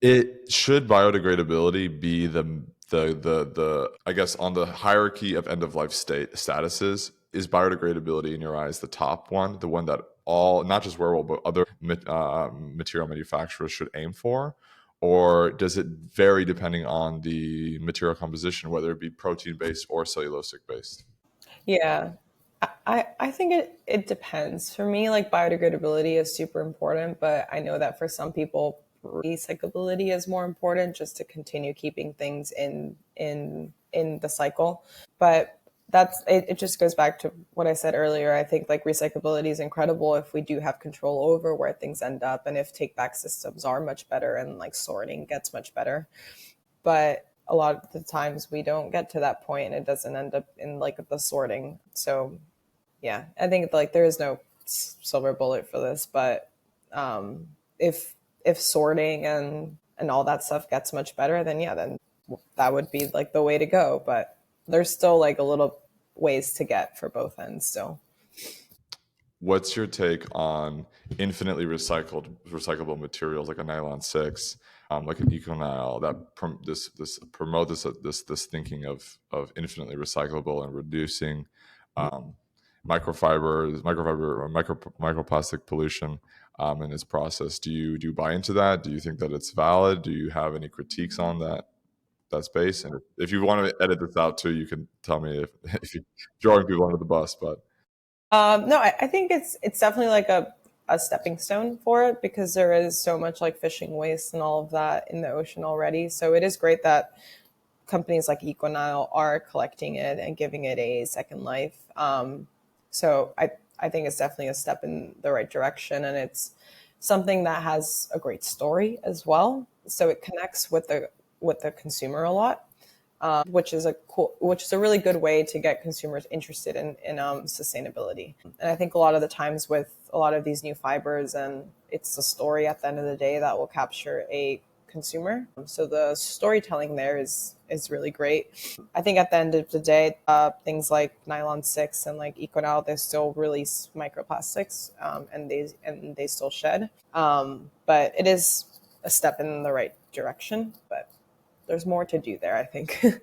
It should biodegradability be the I guess on the hierarchy of end of life statuses, is biodegradability in your eyes the top one, the one that all, not just wearable but other material manufacturers should aim for, or does it vary depending on the material composition, whether it be protein based or cellulosic based? Yeah. I think it depends. For me, like biodegradability is super important, but I know that for some people, recyclability is more important just to continue keeping things in the cycle. But it just goes back to what I said earlier. I think like recyclability is incredible if we do have control over where things end up and if take back systems are much better and like sorting gets much better. But a lot of the times we don't get to that point and it doesn't end up in like the sorting. So yeah, I think like there is no silver bullet for this, but um, if sorting and all that stuff gets much better, then yeah, then that would be like the way to go. But there's still like a little ways to get for both ends still. What's your take on infinitely recyclable materials like a nylon six, like an ECONYL that this promote this thinking of infinitely recyclable and reducing um, microplastic pollution in its process? Do you buy into that? Do you think that it's valid? Do you have any critiques on that space? And if you want to edit this out too, you can tell me if if you're drawing people under the bus. But No, I think it's definitely like a stepping stone for it because there is so much like fishing waste and all of that in the ocean already. So it is great that companies like ECONYL are collecting it and giving it a second life. So I think it's definitely a step in the right direction, and it's something that has a great story as well. So it connects with the consumer a lot, which is a really good way to get consumers interested in sustainability. And I think a lot of the times with a lot of these new fibers, and it's the story at the end of the day that will capture a consumer. So the storytelling there is really great. I think at the end of the day, things like nylon six and like ECONYL, they still release microplastics, and they still shed. But it is a step in the right direction. But there's more to do there, I think.